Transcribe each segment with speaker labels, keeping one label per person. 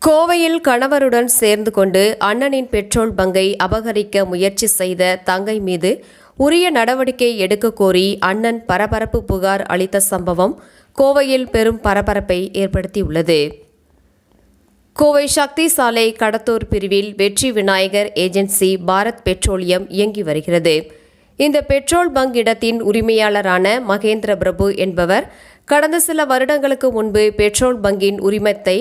Speaker 1: கோவையில் கணவருடன் சேர்ந்து கொண்டு அண்ணனின் பெட்ரோல் பங்கை அபகரிக்க முயற்சி செய்த தங்கை மீது உரிய நடவடிக்கை எடுக்க கோரி அண்ணன் பரபரப்பு புகார் அளித்த சம்பவம் கோவையில் பெரும் பரபரப்பை ஏற்படுத்தியுள்ளது. கோவை சக்தி சாலை கடத்தூர் பிரிவில் வெற்றி விநாயகர் ஏஜென்சி பாரத் பெட்ரோலியம் இயங்கி வருகிறது. இந்த பெட்ரோல் பங்க் இடத்தின் உரிமையாளரான மகேந்திர பிரபு என்பவர் கடந்த சில வருடங்களுக்கு முன்பு பெட்ரோல் பங்கின் உரிமத்தை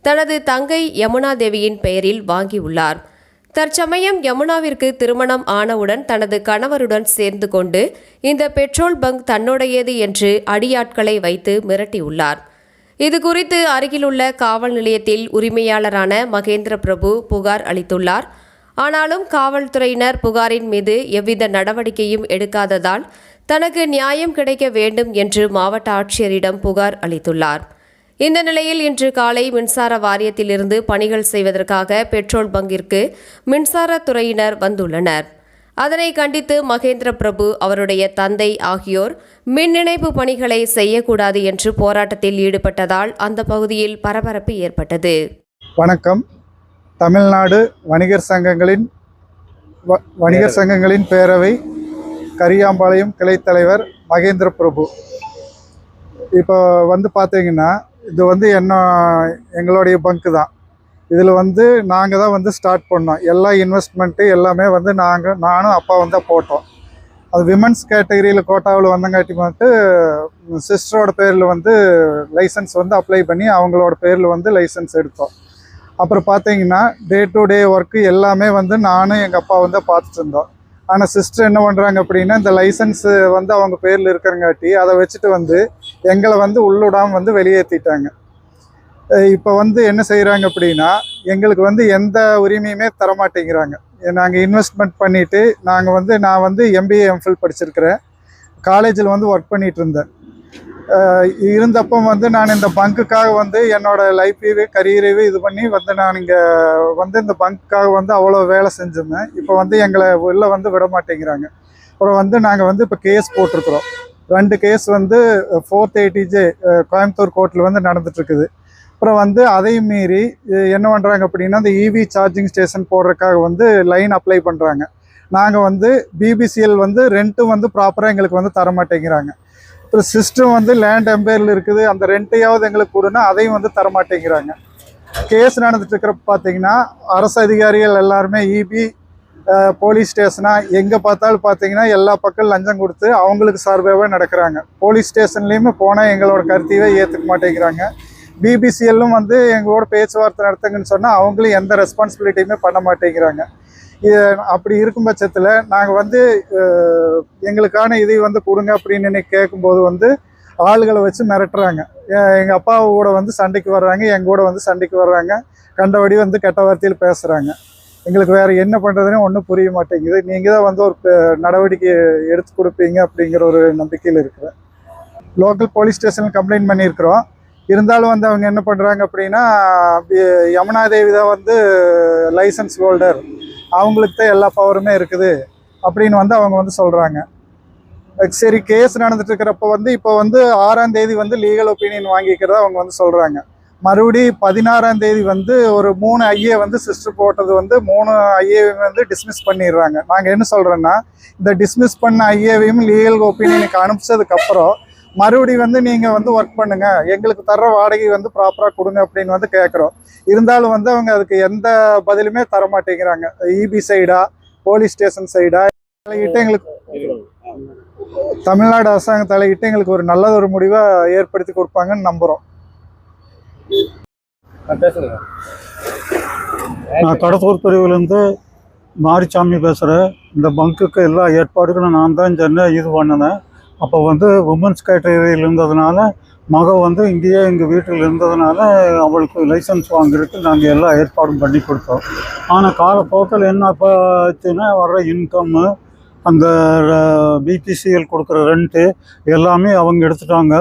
Speaker 1: தனது தங்கை யமுனா தேவியின் பெயரில் வாங்கியுள்ளார். தற்சமயம் யமுனாவிற்கு திருமணம் ஆனவுடன் தனது கணவருடன் சேர்ந்து கொண்டு இந்த பெட்ரோல் பங்க் தன்னுடையது என்று அடியாட்களை வைத்து மிரட்டியுள்ளார். இதுகுறித்து அருகிலுள்ள காவல் நிலையத்தில் உரிமையாளரான மகேந்திர பிரபு புகார் அளித்துள்ளார். ஆனாலும் காவல்துறையினர் புகாரின் மீது எவ்வித நடவடிக்கையும் எடுக்காததால் தனக்கு நியாயம் கிடைக்க வேண்டும் என்று மாவட்ட ஆட்சியரிடம் புகார் அளித்துள்ளார். இந்த நிலையில் இன்று காலை மின்சார வாரியத்திலிருந்து பணிகள் செய்வதற்காக பெட்ரோல் பங்கிற்கு மின்சாரத்துறையினர் வந்துள்ளனர். அதனை கண்டித்து மகேந்திர பிரபு அவருடைய தந்தை ஆகியோர் மின் இணைப்பு பணிகளை செய்யக்கூடாது என்று போராட்டத்தில் ஈடுபட்டதால் அந்த பகுதியில் பரபரப்பு ஏற்பட்டது.
Speaker 2: வணக்கம். தமிழ்நாடு வணிகர் சங்கங்களின் பேரவை கரியாம்பாளையம் கிளைத் தலைவர் மகேந்திர பிரபு. இப்போ பார்த்தீங்கன்னா இது எங்களுடைய பங்கு தான். இதில் நாங்கள் தான் ஸ்டார்ட் பண்ணோம். எல்லா இன்வெஸ்ட்மெண்ட்டு எல்லாமே நானும் அப்பா போட்டோம். அது விமன்ஸ் கேட்டகரியில் கோட்டாவில் வந்தங்காட்டி சிஸ்டரோட பேரில் லைசன்ஸ் அப்ளை பண்ணி அவங்களோட பேரில் லைசன்ஸ் எடுத்தோம். அப்புறம் பார்த்தீங்கன்னா டே டு டே ஒர்க்கு எல்லாமே நானும் எங்கள் அப்பா பார்த்துட்டு இருந்தோம். ஆனால் சிஸ்டர் என்ன பண்ணுறாங்க அப்படின்னா, இந்த லைசன்ஸு அவங்க பேரில் இருக்கிறங்காட்டி அதை வச்சுட்டு எங்களை உள்ளுடாமல் வெளியேற்றிட்டாங்க. இப்போ என்ன செய்கிறாங்க அப்படின்னா, எங்களுக்கு எந்த உரிமையுமே தரமாட்டேங்கிறாங்க. நாங்கள் இன்வெஸ்ட்மெண்ட் பண்ணிவிட்டு நான் எம்பிஏ எம்ஃபில் படிச்சிருக்கிறேன். காலேஜில் ஒர்க் பண்ணிகிட்டு இருந்தேன். இருந்தப்போ நான் இந்த பங்குக்காக என்னோட லைஃபையே கரியரையே இது பண்ணி நான் இங்கே இந்த பங்குக்காக அவ்வளோ வேலை செஞ்சுருந்தேன். இப்போ எங்களை உள்ளே விட மாட்டேங்கிறாங்க. அப்புறம் நாங்கள் இப்போ கேஸ் போட்டிருக்கிறோம். 2 கேஸ் 480J கோயம்புத்தூர் கோர்ட்டில் நடந்துட்டுருக்குது. அப்புறம் அதையும் மீறி என்ன பண்ணுறாங்க அப்படின்னா, இந்த இவி சார்ஜிங் ஸ்டேஷன் போடுறதுக்காக லைன் அப்ளை பண்ணுறாங்க. நாங்கள் பிபிசிஎல் ரெண்ட்டும் ப்ராப்பராக எங்களுக்கு தர மாட்டேங்கிறாங்க. அப்புறம் சிஸ்டம் லேண்ட் எம்பையரில் இருக்குது, அந்த ரெண்ட்டையாவது எங்களுக்கு கொடுனா அதையும் தரமாட்டேங்கிறாங்க. கேஸ் நடந்துட்டுருக்கிறப்ப பார்த்தீங்கன்னா அரசு அதிகாரிகள் எல்லாருமே இபி போலீஸ் ஸ்டேஷனாக எங்கே பார்த்தாலும் பார்த்தீங்கன்னா எல்லா பக்கம் லஞ்சம் கொடுத்து அவங்களுக்கு சார்பாகவே நடக்கிறாங்க. போலீஸ் ஸ்டேஷன்லேயுமே போனால் எங்களோட கருத்தையே ஏற்றுக்க மாட்டேங்கிறாங்க. பிபிசிஎல்லும் எங்களோட பேச்சுவார்த்தை நடத்துங்கன்னு சொன்னால் அவங்களும் எந்த ரெஸ்பான்சிபிலிட்டியுமே பண்ண மாட்டேங்கிறாங்க. அப்படி இருக்கும் பட்சத்தில் நாங்கள் எங்களுக்கான இதை கொடுங்க அப்படின்னு கேட்கும்போது ஆளுகளை வச்சு மிரட்டுறாங்க. எங்கள் அப்பாவோட சண்டைக்கு வர்றாங்க, எங்கூட சண்டைக்கு வர்றாங்க. கண்டபடி கெட்ட வார்த்தையில் பேசுகிறாங்க. எங்களுக்கு வேறு என்ன பண்ணுறதுன்னு ஒன்றும் புரிய மாட்டேங்குது. நீங்கள் தான் ஒரு நடவடிக்கை எடுத்து கொடுப்பீங்க அப்படிங்கிற ஒரு நம்பிக்கையில் இருக்கிறேன். லோக்கல் போலீஸ் ஸ்டேஷனில் கம்ப்ளைண்ட் பண்ணியிருக்கிறோம். இருந்தாலும் அவங்க என்ன பண்ணுறாங்க அப்படின்னா, யமுனா தேவி தான் லைசன்ஸ் ஹோல்டர், அவங்களுக்கு தான் எல்லா பவருமே இருக்குது அப்படின்னு அவங்க சொல்கிறாங்க. சரி, கேஸ் நடந்துட்டு இருக்கிறப்ப இப்போ 6ஆம் தேதி லீகல் ஒப்பீனியன் வாங்கிக்கிறதா அவங்க சொல்கிறாங்க. மறுபடி 16ஆம் தேதி ஒரு 3 ஐஏ சிஸ்டர் போட்டது 3 ஐஏவையும் டிஸ்மிஸ் பண்ணிடுறாங்க. நாங்கள் என்ன சொல்கிறோன்னா, இந்த டிஸ்மிஸ் பண்ண ஐஏவையும் லீகல் ஒப்பீனியனுக்கு அனுப்பிச்சதுக்கப்புறம் மறுபடியும் நீங்கள் ஒர்க் பண்ணுங்கள், எங்களுக்கு தர்ற வாடகை ப்ராப்பராக கொடுங்க அப்படின்னு கேட்குறோம். இருந்தாலும் அவங்க அதுக்கு எந்த பதிலுமே தர மாட்டேங்கிறாங்க. இபி சைடா போலீஸ் ஸ்டேஷன் சைடா தலையிட்டு எங்களுக்கு தமிழ்நாடு அரசாங்கம் தலையிட்டு எங்களுக்கு ஒரு நல்ல ஒரு முடிவை ஏற்படுத்தி கொடுப்பாங்கன்னு நம்புகிறோம்.
Speaker 3: நான் கடத்தூர் பிரிவிலேருந்து மாரிசாமி பேசுகிறேன். இந்த பங்குக்கு எல்லா ஏற்பாடுகளும் நான் தான் இது பண்ணினேன். அப்போ உமன்ஸ் கேட்டகரியில் இருந்ததுனால இங்கேயே எங்கள் வீட்டில் இருந்ததுனால அவளுக்கு லைசன்ஸ் வாங்குறதுக்கு நாங்கள் எல்லா ஏற்பாடும் பண்ணி கொடுத்தோம். ஆனால் காலப்போக்கில் என்ன ஆச்சுன்னா, வர்ற இன்கம்மு, அந்த பிபிசிஎல் கொடுக்குற ரெண்ட்டு எல்லாமே அவங்க எடுத்துட்டாங்க.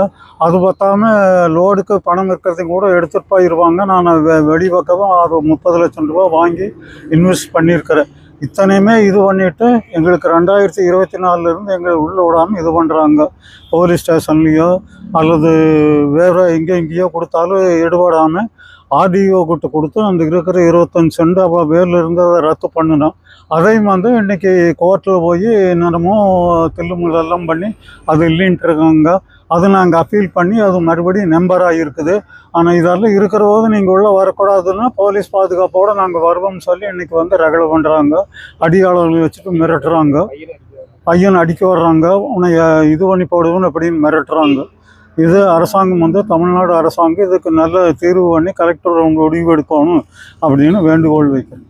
Speaker 3: அது பார்த்தாம லோடுக்கு பணம் இருக்கிறதையும் கூட எடுத்துகிட்டு போயிடுவாங்க. நான் வெளி பக்கமாக 30 லட்சம் ரூபா வாங்கி இன்வெஸ்ட் பண்ணியிருக்கிறேன். இத்தனையுமே இது பண்ணிவிட்டு எங்களுக்கு 2024 எங்களை உள்ளே விடாமல் இது பண்ணுறாங்க. போலீஸ் ஸ்டேஷன்லேயோ அல்லது வேறு எங்கேயோ கொடுத்தாலும் எடுபடாமல் ஆர்டிஓ கிட்ட கொடுத்து அந்த இருக்கிற 25 சென்ட் அப்போ பேரில் இருந்து அதை ரத்து பண்ணினோம். அதையும் வந்து இன்னைக்கு கோர்ட்டில் போய் என்னென்னமோ தில்லுமுள்ளெல்லாம் பண்ணி அது இல்லைன்ட்டு இருக்காங்க. அது நாங்கள் அப்பீல் பண்ணி அது மறுபடியும் நம்பராக இருக்குது. ஆனால் இதெல்லாம் இருக்கிற போது நீங்கள் உள்ளே வரக்கூடாதுன்னா போலீஸ் பாதுகாப்போடு நாங்கள் வருவோம்னு சொல்லி இன்றைக்கி வந்து ரகலை பண்ணுறாங்க. அடியாளர்கள் வச்சுட்டு மிரட்டுறாங்க. பையன் அடிக்க வர்றாங்க, உன்னை இது பண்ணி போடுவோன்னு அப்படின்னு மிரட்டுறாங்க. இது அரசாங்கம் வந்து தமிழ்நாடு அரசாங்கம் இதுக்கு நல்ல தீர்வு பண்ணி கலெக்டர் முடிவு எடுக்கணும் அப்படின்னு வேண்டுகோள் வைக்கிறேன்.